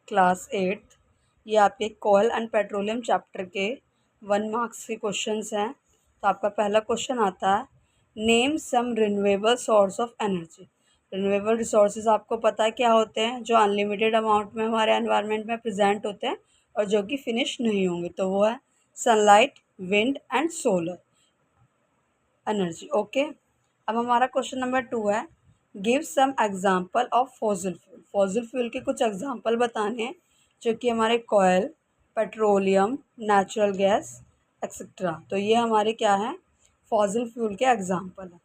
Class 8th। ये आपके कोयल and petroleum chapter के 1 मार्क्स के क्वेश्चंस हैं। तो आपका पहला क्वेश्चन आता है, name some renewable source of energy. Renewable resources आपको पता है क्या होते हैं, जो अनलिमिटेड अमाउंट में हमारे एनवायरनमेंट में प्रेजेंट होते हैं और जो कि फिनिश नहीं होंगे। तो वो है sunlight, wind and solar energy. Okay, अब हमारा क्वेश्चन नंबर 2 है, give some example of fossil fuel. Fossil fuel के कुछ एग्जांपल बताने हैं जो कि हमारे कोयल, पेट्रोलियम, नेचुरल गैस एक्सेट्रा। तो ये हमारे क्या हैं, फॉसिल फ्यूल के एग्जांपल हैं।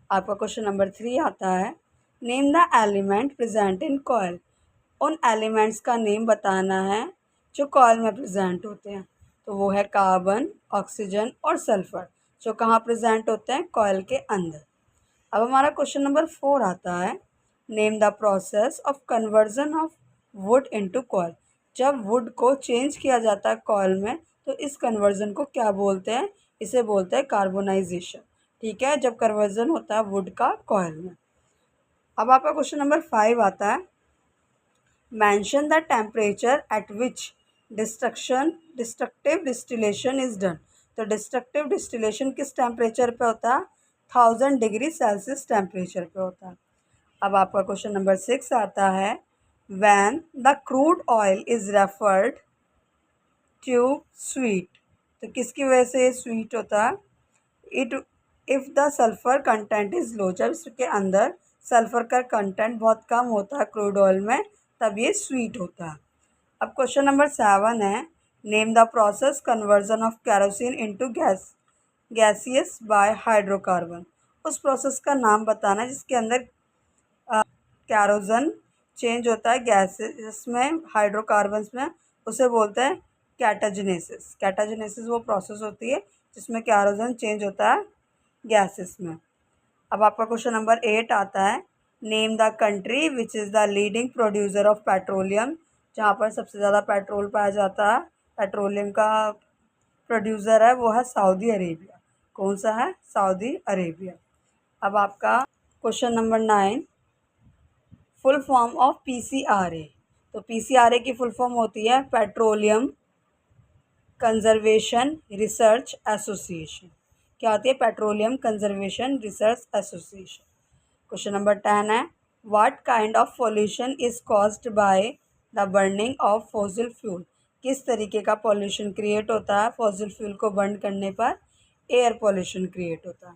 आपका क्वेश्चन नंबर 3 आता है, name the element present in कोयल। उन एलिमेंट्स का नेम बताना है जो कोयल में प्रेजेंट होते हैं। तो वो है कार्बन, ऑक्सीजन और सल्फर, जो कहाँ प्रेजेंट होते हैं, कोयल के अंदर। अब हमारा क्वेश्चन नंबर 4 आता है, name the process of conversion of wood into कोयल। जब वुड को चेंज किया जाता है कोयल में, तो इस कन्वर्जन को क्या बोलते हैं, इसे बोलते हैं कार्बोनाइजेशन। ठीक है, जब कन्वर्जन होता है वुड का कोयल में। अब आपका क्वेश्चन नंबर 5 आता है, mention the temperature at which destructive distillation is done. तो डिस्ट्रक्टिव डिस्टिलेशन किस टेम्परेचर पे होता है, 1000 डिग्री सेल्सियस टेम्परेचर पे होता है। अब आपका क्वेश्चन नंबर 6 आता है, when the crude oil is referred to sweet. तो किसकी वजह से ये स्वीट होता है, it if the sulphur content is low. जब इसके अंदर सल्फ़र का कंटेंट बहुत कम होता है क्रूड ऑयल में, तब ये स्वीट होता है। अब क्वेश्चन नंबर 7 है, name the process conversion of kerosene into gaseous by hydrocarbon. उस प्रोसेस का नाम बताना है जिसके अंदर कैरोजन चेंज होता है गैसेस में, हाइड्रोकार्बन्स में, उसे बोलते हैं कैटाजेनेसिस। कैटाजेनेसिस वो प्रोसेस होती है जिसमें कैरोजन चेंज होता है गैसेस में। अब आपका क्वेश्चन नंबर 8 आता है, name the country which is the leading producer of petroleum. जहाँ पर सबसे ज़्यादा पेट्रोल पाया जाता है, पेट्रोलियम का प्रोड्यूसर है वो है सऊदी अरेबिया। कौन सा है, सऊदी अरेबिया। अब आपका question number 9, full form of PCRA. तो पीसीआरए की फुल फॉर्म होती है पेट्रोलियम कंजर्वेशन रिसर्च एसोसिएशन। क्या होती है, petroleum conservation research association. Question number 10 है, what kind of pollution is caused by the burning of fossil fuel. किस तरीके का पॉल्यूशन क्रिएट होता है फॉसिल फ्यूल को बर्न करने पर, एयर पॉल्यूशन क्रिएट होता है।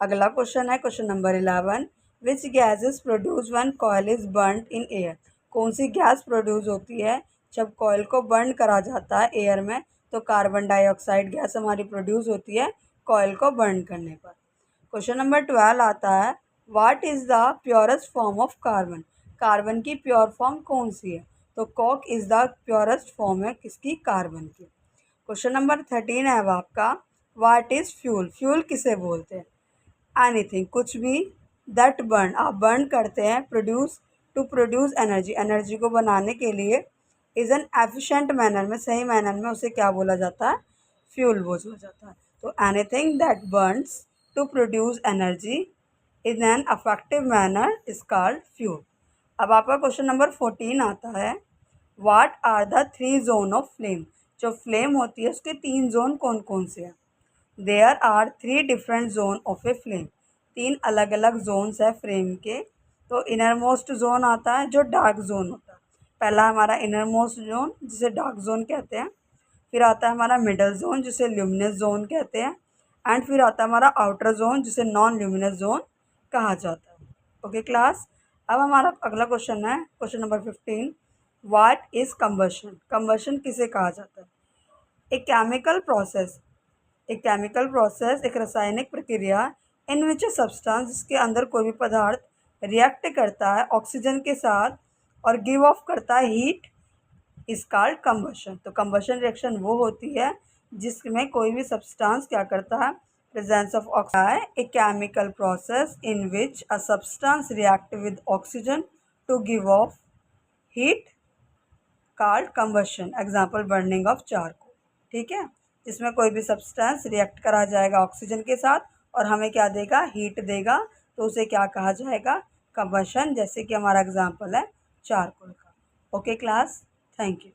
अगला क्वेश्चन है question number 11, which gases produce when coil is burned in air. कौन सी गैस प्रोड्यूस होती है जब कॉयल को बर्न करा जाता है एयर में। तो कार्बन डाइऑक्साइड गैस हमारी प्रोड्यूस होती है कॉयल को बर्न करने पर। क्वेश्चन नंबर 12 आता है, what is the purest form of carbon. Carbon की प्योर फॉर्म कौन सी है। तो coke is the purest form है किसकी, कार्बन की। क्वेश्चन नंबर 13 है अब आपका, व्हाट इज़ फ्यूल। फ्यूल किसे बोलते हैं, एनीथिंग, कुछ भी, दैट बर्न, आप बर्न करते हैं, produce to produce energy, energy को बनाने के लिए, इज़ एन एफिशिएंट मैनर में, सही मैनर में उसे क्या बोला जाता है, फ्यूल बोला जाता है। तो anything that burns to produce energy in an effective manner is called fuel. अब आपका क्वेश्चन नंबर 14 आता है, what are the 3 zone of flame. जो फ्लेम होती है उसके 3 जोन कौन कौन से हैं। There are 3 different zone of a flame. 3 अलग अलग जोन्स है फ्लेम के। तो इनर मोस्ट जोन आता है जो डार्क जोन होता है। पहला हमारा इनर मोस्ट जोन जिसे डार्क जोन कहते हैं, फिर आता है हमारा मिडल जोन जिसे ल्यूमिनस जोन कहते हैं, एंड फिर आता है हमारा आउटर जोन जिसे नॉन ल्यूमिनस जोन कहा जाता है। ओके क्लास, अब हमारा अगला क्वेश्चन है question number 15, what is combustion. Combustion किसे कहा जाता है, एक केमिकल प्रोसेस, एक रासायनिक प्रक्रिया इन विच ए सब्सटेंस, जिसके अंदर कोई भी पदार्थ रिएक्ट करता है ऑक्सीजन के साथ और गिव ऑफ करता है हीट, इज कॉल्ड कंबशन। तो कंबशन रिएक्शन वो होती है जिसमें कोई भी सब्सटेंस क्या करता है, presence of oxygen, a chemical process in which a substance react with oxygen to give off heat called combustion. Example burning of charcoal. ठीक है, जिसमें कोई भी सब्सटेंस रिएक्ट करा जाएगा ऑक्सीजन के साथ और हमें क्या देगा, हीट देगा, तो उसे क्या कहा जाएगा, कंबशन। जैसे कि हमारा एग्जाम्पल है चारकोल का। Okay class, thank you.